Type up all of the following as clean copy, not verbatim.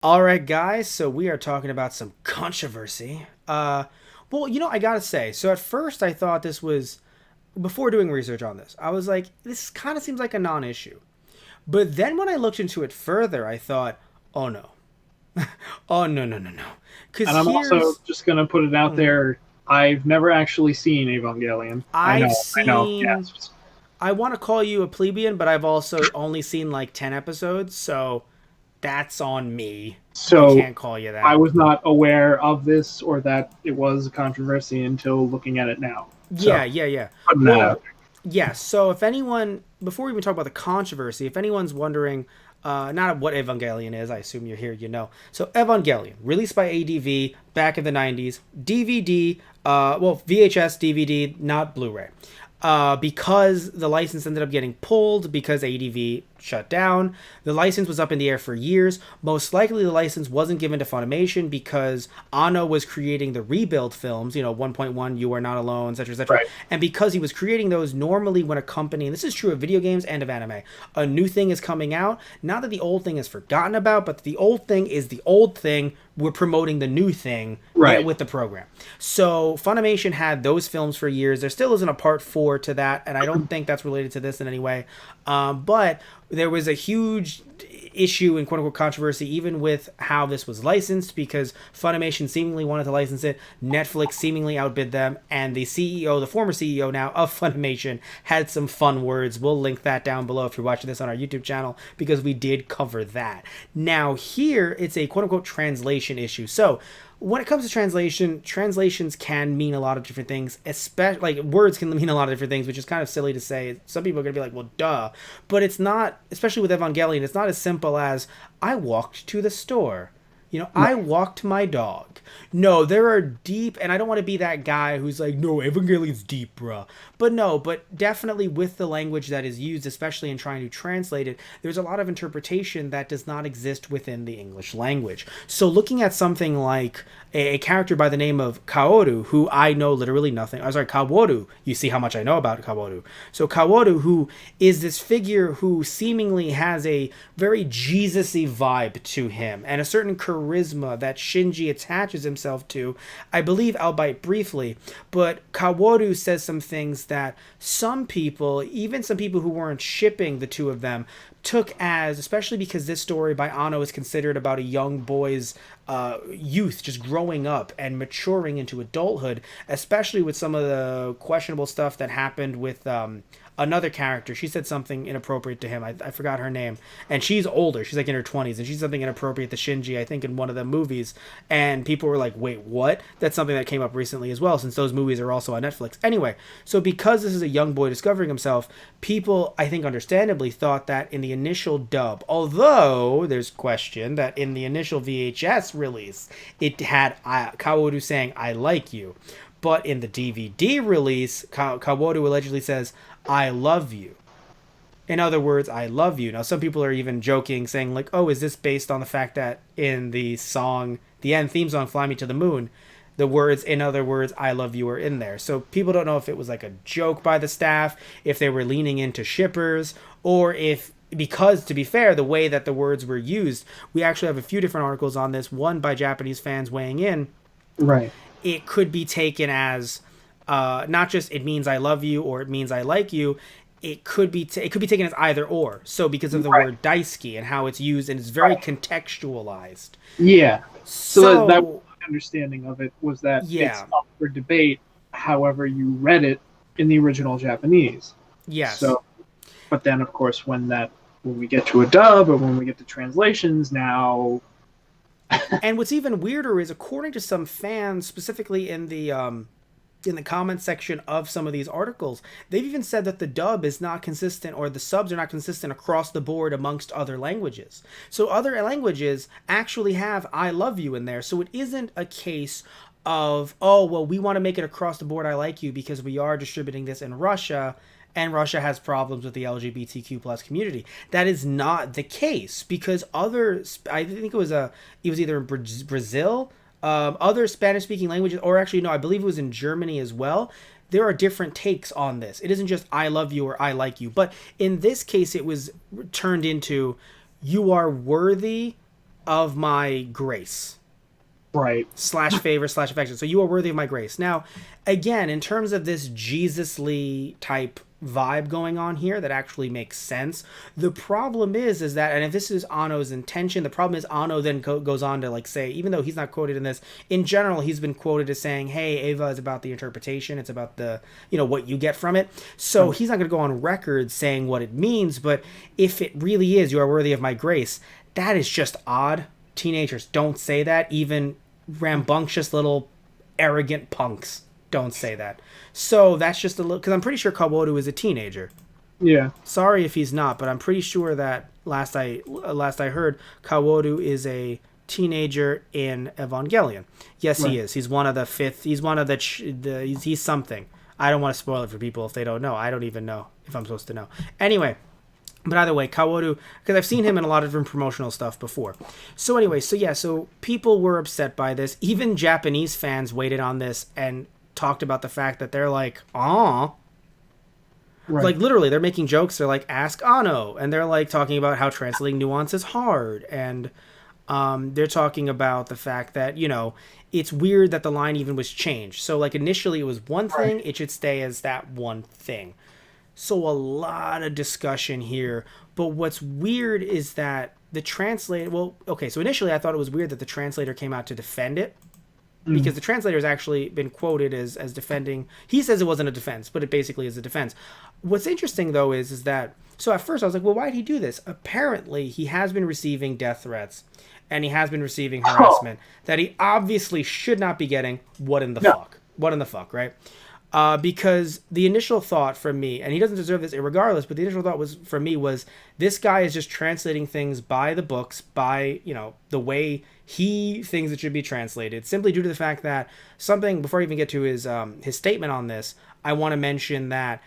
All right, guys. So we are talking about some controversy. I gotta say. So at first, I thought this was before doing research on this. I was like, this kind of seems like a non-issue. But then when I looked into it further, I thought, oh no, oh no, no, no, no. And Because I'm also here's, just going to put it out mhm. there. I've never actually seen Evangelion. I've I know, seen. yes. I want to call you a plebeian, but I've also only seen like 10 episodes, so that's on me. I So can't call you I that. was not aware of this or that it was a controversy until looking at it now. Yeah, So yeah, yeah. putting that out Well, there. yes. So if anyone, before we even talk about the controversy, if anyone's wondering, not what Evangelion is, I assume you're here, you know. So Evangelion, released by ADV back in the 90s, DVD, VHS, DVD, not Blu-ray. Because the license ended up getting pulled because ADV shut down. The license was up in the air for years. Most likely, the license wasn't given to Funimation because Anno was creating the rebuild films, 1.1, You Are Not Alone, etc., etc. Right. And because he was creating those, normally when a company, and this is true of video games and of anime, a new thing is coming out, not that the old thing is forgotten about, but the old thing is the old thing. We're promoting the new thing Right. with the program. So Funimation had those films for years. There still isn't a part four to that, and I don't think that's related to this in any way. But there was a huge issue and quote unquote controversy even with how this was licensed because Funimation seemingly wanted to license it. Netflix seemingly outbid them, and the CEO, the former CEO now of Funimation, had some fun words. We'll link that down below if you're watching this on our YouTube channel because we did cover that. Now, here it's a quote unquote translation issue. So, when it comes to translation, translations can mean a lot of different things, especially like words can mean a lot of different things, which is kind of silly to say. Some people are going to be like, well, duh. But it's not, especially with Evangelion, it's not as simple as I walked to the store. I Right. walked my dog. No, there are deep, and I don't want to be that guy who's like, no, Evangelion's deep, bruh. But no, but definitely with the language that is used, especially in trying to translate it, there's a lot of interpretation that does not exist within the English language. So looking at something like a character by the name of Kaoru, who I know literally nothing. I'm sorry, Kaworu. You see how much I know about Kaworu. So Kaworu, who is this figure who seemingly has a very Jesus-y vibe to him and a certain charisma that Shinji attaches himself to, I believe, albeit briefly. But Kaworu says some things that some people, even some people who weren't shipping the two of them, took as, especially because this story by Anno is considered about a young boy's youth just growing up and maturing into adulthood, especially with some of the questionable stuff that happened with another character. She said something inappropriate to him. I forgot her name. And she's older. She's like in her 20s. And she's something inappropriate to Shinji, I think, in one of the movies. And people were like, wait, what? That's something that came up recently as well, since those movies are also on Netflix. Anyway, so because this is a young boy discovering himself, people, I think understandably, thought that in the initial dub, although there's question that in the initial VHS release, it had Kaworu saying, I like you. But in the DVD release, Kaworu allegedly says, I love you. In other words, I love you. Now, some people are even joking, saying, like, oh, is this based on the fact that in the song, the end theme song, Fly Me to the Moon, the words, in other words, I love you are in there. So people don't know if it was like a joke by the staff, if they were leaning into shippers, or if, because to be fair, the way that the words were used, we actually have a few different articles on this, one by Japanese fans weighing in. Right. It could be taken as not just it means I love you or it means I like you. It could be taken as either or. So because of the Right. word daisuki and how it's used and it's very Right. contextualized. Yeah. So that was So my understanding of it was that it's yeah, up for debate however you read it in the original Japanese. yes. So but then of course when we get to a dub or when we get to translations now. And what's even weirder is according to some fans, specifically in the comments section of some of these articles, they've even said that the dub is not consistent or the subs are not consistent across the board amongst other languages. So other languages actually have I love you in there. So it isn't a case of, oh, well, we want to make it across the board I like you because we are distributing this in Russia and Russia has problems with the LGBTQ plus community. That is not the case because other, I think it was either in Brazil, other Spanish speaking languages, or actually, no, I believe it was in Germany as well. There are different takes on this. It isn't just I love you or I like you. But in this case, it was turned into you are worthy of my grace. Right. Slash favor slash affection. So you are worthy of my grace. Now, again, in terms of this Jesus-ly type vibe going on here that actually makes sense. The problem is that, and if this is Anno's intention, the problem is Anno then goes on to like say, even though he's not quoted in this, in general, he's been quoted as saying, hey, Eva is about the interpretation. It's about the, what you get from it. So he's not going to go on record saying what it means, but if it really is, you are worthy of my grace, that is just odd. Teenagers don't say that. Even rambunctious little arrogant punks don't say that. So that's just a little, because I'm pretty sure Kaworu is a teenager. Yeah. Sorry if he's not, but I'm pretty sure that last I heard, Kaworu is a teenager in Evangelion. Yes, right. He is. He's one of the fifth. He's one of he's something. I don't want to spoil it for people if they don't know. I don't even know if I'm supposed to know. Anyway. But either way, Kaworu, because I've seen him in a lot of different promotional stuff before. So anyway, so people were upset by this. Even Japanese fans waited on this and talked about the fact that they're like, "Aw." Right. Like, literally, they're making jokes. They're like, "Ask Anno." And they're, like, talking about how translating nuance is hard. And they're talking about the fact that, it's weird that the line even was changed. So, like, initially it was one thing. It should stay as that one thing. So a lot of discussion here, but what's weird is that the translator, so initially I thought it was weird that the translator came out to defend it, because the translator has actually been quoted as defending, he says it wasn't a defense, but it basically is a defense. What's interesting though is that, so at first I was like, well, why did he do this? Apparently he has been receiving death threats, and he has been receiving harassment that he obviously should not be getting. What in the fuck, right? Because the initial thought from me, and he doesn't deserve this irregardless, but the initial thought was from me was this guy is just translating things by the books, by, the way he thinks it should be translated, simply due to the fact that something, before I even get to his statement on this, I want to mention that,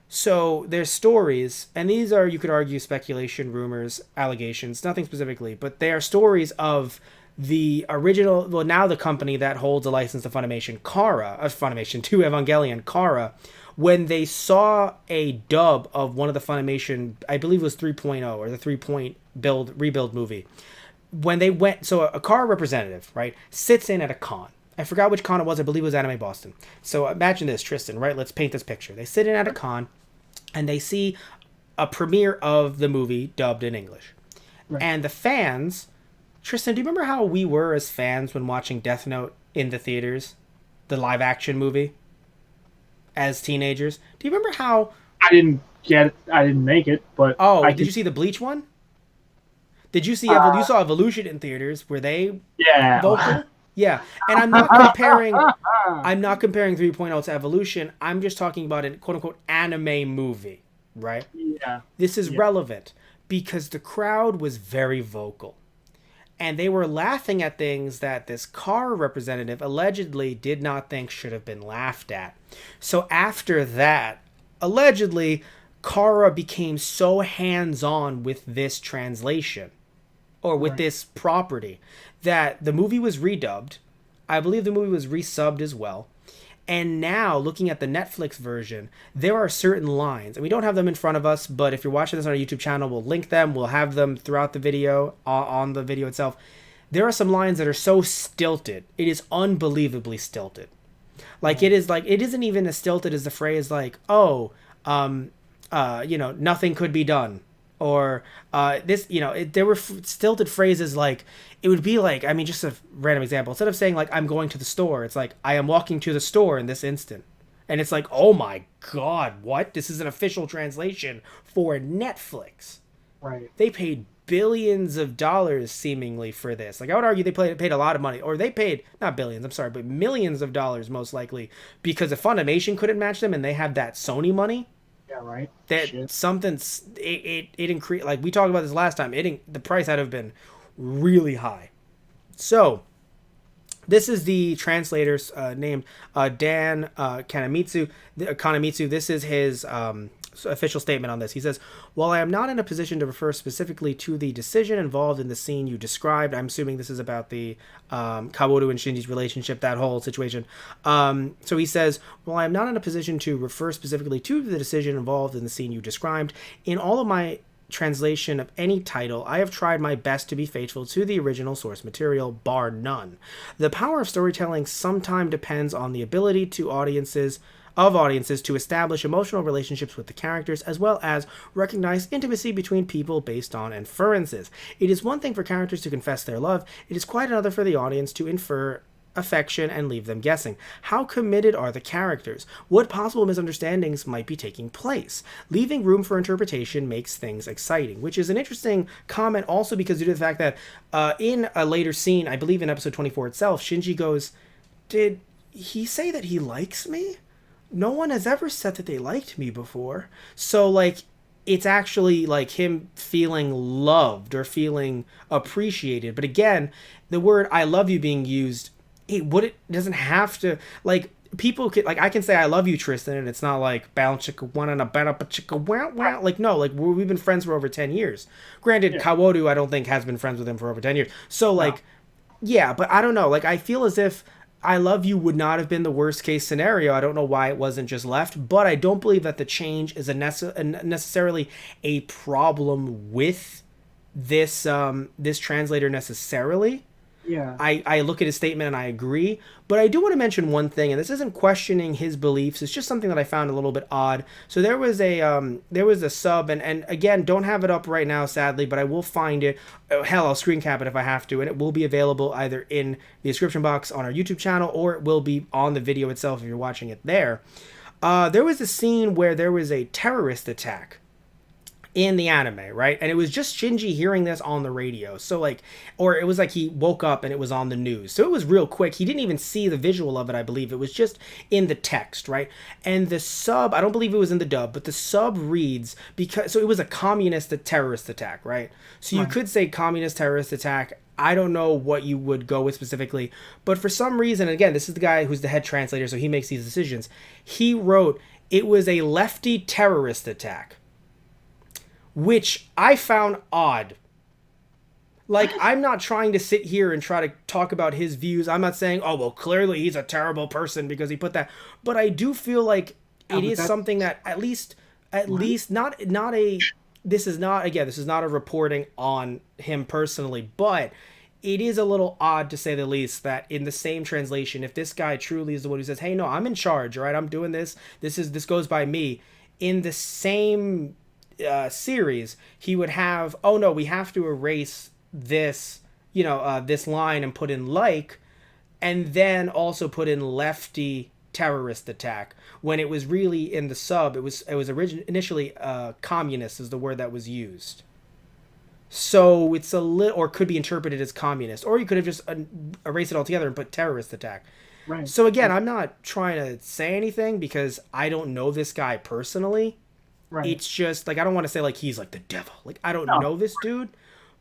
so there's stories, and these are, you could argue, speculation, rumors, allegations, nothing specifically, but they are stories of the original, now the company that holds a license to Funimation, to Evangelion, Kara, when they saw a dub of one of the Funimation, I believe it was 3.0 or the 3-point rebuild movie, when they went, so a Kara representative, right, sits in at a con. I forgot which con it was. I believe it was Anime Boston. So imagine this, Tristan, right? Let's paint this picture. They sit in at a con, and they see a premiere of the movie dubbed in English. Right. And the fans... Tristan, do you remember how we were as fans when watching Death Note in the theaters? The live-action movie? As teenagers? Do you remember how... I didn't make it, but... Oh, did you see the Bleach one? Did you see... you saw Evolution in theaters. Were they vocal? Yeah. And I'm not comparing... I'm not comparing 3.0 to Evolution. I'm just talking about a quote-unquote anime movie, right? Yeah. This is relevant because the crowd was very vocal. And they were laughing at things that this car representative allegedly did not think should have been laughed at. So after that, allegedly, Kara became so hands-on with this translation, or with this property, that the movie was redubbed. I believe the movie was resubbed as well. And now, looking at the Netflix version, there are certain lines, and we don't have them in front of us, but if you're watching this on our YouTube channel, we'll link them. We'll have them throughout the video, on the video itself. There are some lines that are so stilted. It is unbelievably stilted. Like, it isn't even as stilted as the phrase, like, nothing could be done. Or, there were stilted phrases like, it would be like, just a random example. Instead of saying, like, I'm going to the store, it's like, I am walking to the store in this instant. And it's like, oh my God, what? This is an official translation for Netflix. Right. They paid billions of dollars, seemingly, for this. Like, I would argue they paid a lot of money. Or they paid, not billions, I'm sorry, but millions of dollars, most likely. Because if Funimation couldn't match them and they have that Sony money... Yeah, right. That it increased. Like we talked about this last time. The price had to have been really high. So, this is the translator's named Dan Kanemitsu. This is his official statement on this. He says, while I am not in a position to refer specifically to the decision involved in the scene you described, I'm assuming this is about the Kaworu and Shinji's relationship, that whole situation. So he says, while I am not in a position to refer specifically to the decision involved in the scene you described, in all of my translation of any title, I have tried my best to be faithful to the original source material, bar none. The power of storytelling sometimes depends on the ability to audiences to establish emotional relationships with the characters, as well as recognize intimacy between people based on inferences. It is one thing for characters to confess their love, it is quite another for the audience to infer affection and leave them guessing. How committed are the characters? What possible misunderstandings might be taking place? Leaving room for interpretation makes things exciting, which is an interesting comment also because due to the fact that in a later scene, I believe in episode 24 itself, Shinji goes, "Did he say that he likes me? No one has ever said that they liked me before." So, like, it's actually like him feeling loved or feeling appreciated. But again, the word "I love you" being used, it doesn't have to, like, people could, like, I can say "I love you, Tristan," and it's not like "bow chicka one and a bada chicka wow wow." Like, no, like, we've been friends for over 10 years. Granted, Yeah. Kaworu I don't think has been friends with him for over 10 years. So, like, yeah, but I don't know. Like, I feel as if "I love you" would not have been the worst case scenario. I don't know why it wasn't just left, but I don't believe that the change is necessarily a problem with this translator necessarily. Yeah. I look at his statement and I agree, but I do want to mention one thing, and this isn't questioning his beliefs. It's just something that I found a little bit odd. So there was a sub, and again, don't have it up right now, sadly, but I will find it. Hell, I'll screen cap it if I have to, and it will be available either in the description box on our YouTube channel or it will be on the video itself if you're watching it there. There was a scene where there was a terrorist attack in the anime, right? And it was just Shinji hearing this on the radio. So, like, or it was like he woke up and it was on the news. So it was real quick. He didn't even see the visual of it, I believe. It was just in the text, right? And the sub, I don't believe it was in the dub, but the sub reads, because, so it was a communist terrorist attack, right? So you could say communist terrorist attack. I don't know what you would go with specifically, but for some reason, again, this is the guy who's the head translator, so he makes these decisions. He wrote, "It was a lefty terrorist attack," which I found odd. Like, I'm not trying to sit here and try to talk about his views. I'm not saying, "Oh, well, clearly he's a terrible person because he put that." But I do feel like it is something that at least not a, this is not, again, this is not a reporting on him personally, but it is a little odd to say the least that in the same translation, if this guy truly is the one who says, "Hey, no, I'm in charge, all right, I'm doing this, this goes by me," in the same series, he would have, "Oh no, we have to erase this, this line and put in like," and then also put in "lefty terrorist attack," when it was really in the sub, it was initially communist is the word that was used. So it's a little, or could be interpreted as communist, or you could have just erased it altogether and put "terrorist attack." Right. So again, I'm not trying to say anything because I don't know this guy personally. Right. It's just like, I don't want to say like he's like the devil. Like, I don't know this dude,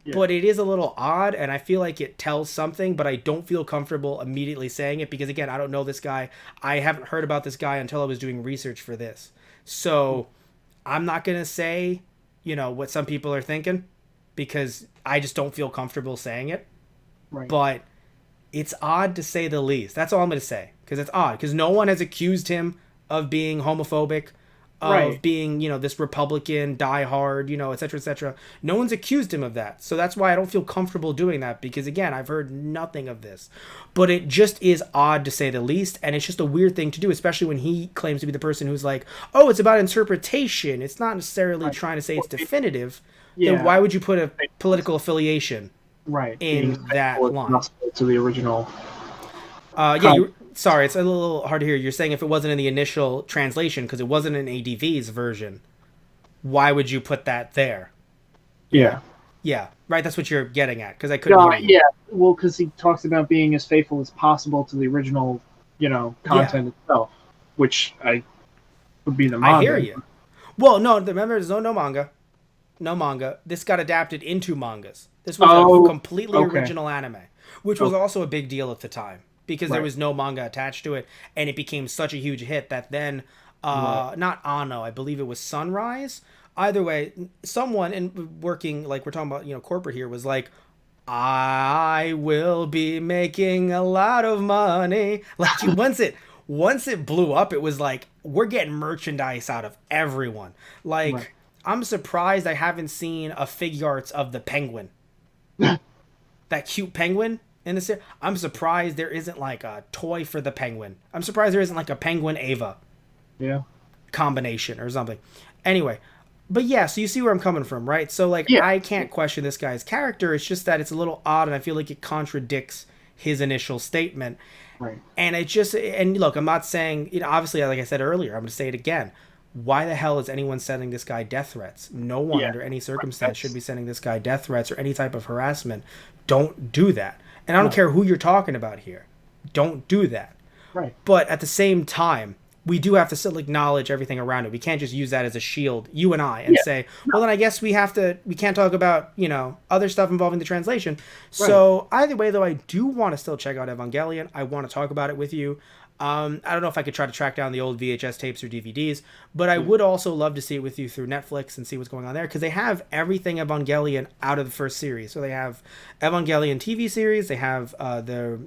Yeah. but it is a little odd, and I feel like it tells something, but I don't feel comfortable immediately saying it because, again, I don't know this guy. I haven't heard about this guy until I was doing research for this. So I'm not going to say, what some people are thinking because I just don't feel comfortable saying it. Right. But it's odd to say the least. That's all I'm going to say, because it's odd, because no one has accused him of being homophobic, of being, this Republican diehard, et cetera, et cetera. No one's accused him of that. So that's why I don't feel comfortable doing that, because, again, I've heard nothing of this. But it just is odd to say the least, and it's just a weird thing to do, especially when he claims to be the person who's like, "Oh, it's about interpretation. It's not necessarily trying to say it's definitive." Then why would you put a political affiliation in that line? To the original. Sorry, it's a little hard to hear. You're saying if it wasn't in the initial translation, because it wasn't in ADV's version, why would you put that there? Yeah. Yeah, right. That's what you're getting at, because I couldn't hear you. Yeah, well, because he talks about being as faithful as possible to the original, content itself, which would be the manga. I hear you. Well, no, remember, there's no manga. No manga. This got adapted into mangas. This was a completely original anime, which was also a big deal at the time, because there was no manga attached to it, and it became such a huge hit that then, not Anno, I believe it was Sunrise. Either way, someone working, like we're talking about, corporate here, was like, "I will be making a lot of money." Like, once it blew up, it was like, we're getting merchandise out of everyone. Like, I'm surprised I haven't seen a figure arts of the penguin. That cute penguin in the series. I'm surprised there isn't like a toy for the penguin. I'm surprised there isn't like a penguin Ava Yeah. combination or something. Anyway, but yeah, so you see where I'm coming from, right? So like Yeah. I can't question this guy's character. It's just that it's a little odd and I feel like it contradicts his initial statement. Right. And it just, and look, I'm not saying, obviously, like I said earlier, I'm going to say it again. Why the hell is anyone sending this guy death threats? No one Yeah. under any circumstance should be sending this guy death threats or any type of harassment. Don't do that. And I don't care who you're talking about here. Don't do that. Right. But at the same time, we do have to still acknowledge everything around it. We can't just use that as a shield, you and I, and say, well, then I guess we can't talk about, other stuff involving the translation. So either way, though, I do want to still check out Evangelion. I want to talk about it with you. I don't know if I could try to track down the old VHS tapes or DVDs, but I would also love to see it with you through Netflix and see what's going on there, because they have everything Evangelion out of the first series. So they have Evangelion TV series, they have the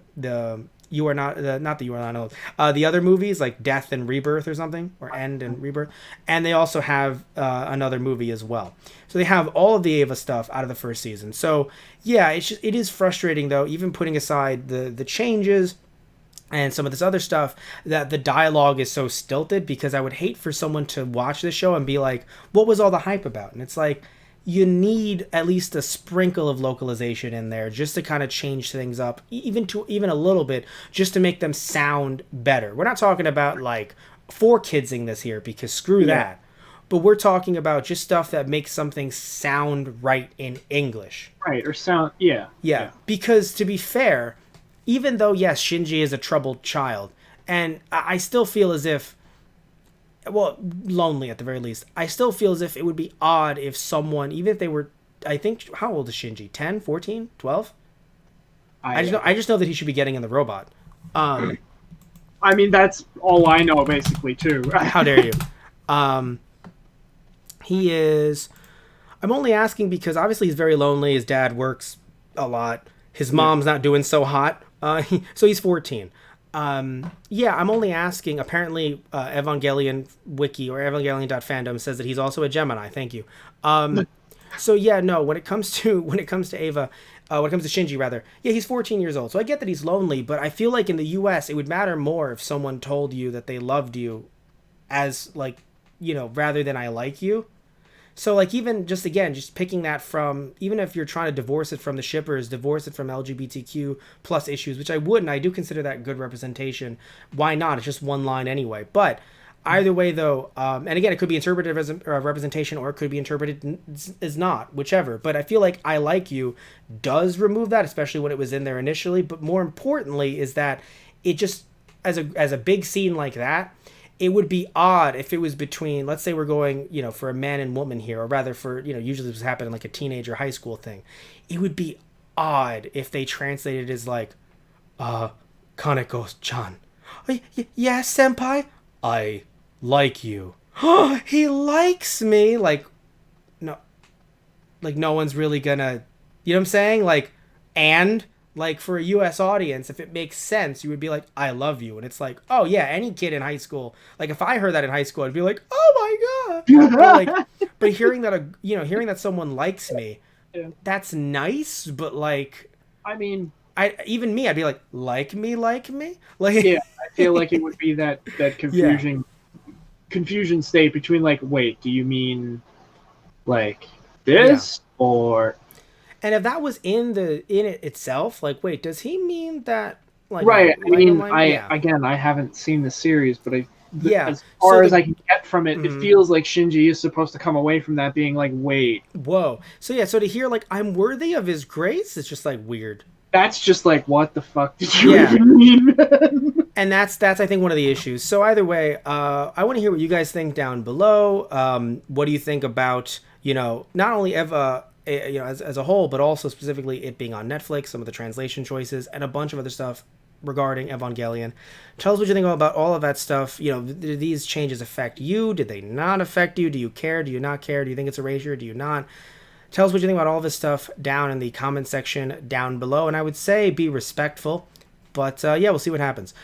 You Are Not, not the You Are Not Old, the other movies like Death and Rebirth or something, or End and Rebirth, and they also have another movie as well. So they have all of the Ava stuff out of the first season. So yeah, it is frustrating though, even putting aside the changes and some of this other stuff, that the dialogue is so stilted, because I would hate for someone to watch this show and be like, what was all the hype about? And it's like, you need at least a sprinkle of localization in there just to kind of change things up, even a little bit, just to make them sound better. We're not talking about like 4Kidsing this here, because screw that. But we're talking about just stuff that makes something sound right in English. Right, or sound, yeah. Because to be fair, even though, yes, Shinji is a troubled child, and I still feel as if, well, lonely at the very least, I still feel as if it would be odd if someone, even if they were, I think, how old is Shinji? 10, 14, 12? I just know that he should be getting in the robot. I mean, that's all I know, basically, too. How dare you? He is... I'm only asking because obviously he's very lonely. His dad works a lot. His mom's not doing so hot. So he's 14. Yeah, I'm only asking. Apparently, Evangelion Wiki or Evangelion.fandom says that he's also a Gemini. Thank you. So yeah, no. When it comes to Ava, when it comes to Shinji, rather, yeah, he's 14 years old. So I get that he's lonely, but I feel like in the U.S. it would matter more if someone told you that they loved you, as like, rather than I like you. So, like, even just picking that from, even if you're trying to divorce it from the shippers, divorce it from LGBTQ plus issues, which I would, and I do consider that good representation. Why not? It's just one line anyway. But either way, though, and again, it could be interpreted as a representation, or it could be interpreted as not, whichever. But I feel like I Like You does remove that, especially when it was in there initially. But more importantly is that it just, as a big scene like that, it would be odd if it was between, let's say we're going, for a man and woman here, or rather for, usually this was happening like a teenager high school thing. It would be odd if they translated it as like, Kaneko-chan. Yes, senpai? I like you. He likes me. Like, no one's really gonna, you know what I'm saying? Like, for a U.S. audience, if it makes sense, you would be like, I love you. And it's like, oh, yeah, any kid in high school. Like, if I heard that in high school, I'd be like, oh, my God. But hearing that someone likes me, that's nice. But, like, I mean, I'd be like me? Like, yeah, I feel like it would be that confusion state between, like, wait, do you mean, like, this? Or... And if that was in it itself, like, wait, does he mean that? Like, right. I mean, again, I haven't seen the series, but as so far as I can get from it, it feels like Shinji is supposed to come away from that being like, wait, whoa. So yeah, so to hear like, I'm worthy of his grace, it's just like weird. That's just like, what the fuck did you even mean? And that's I think one of the issues. So either way, I want to hear what you guys think down below. What do you think about not only Eva, as a whole, but also specifically it being on Netflix, some of the translation choices, and a bunch of other stuff regarding Evangelion. Tell us what you think about all of that stuff. Did these changes affect you? Did they not affect you? Do you care? Do you not care? Do you think it's erasure? Do you not? Tell us what you think about all this stuff down in the comment section down below. And I would say be respectful. But yeah, we'll see what happens.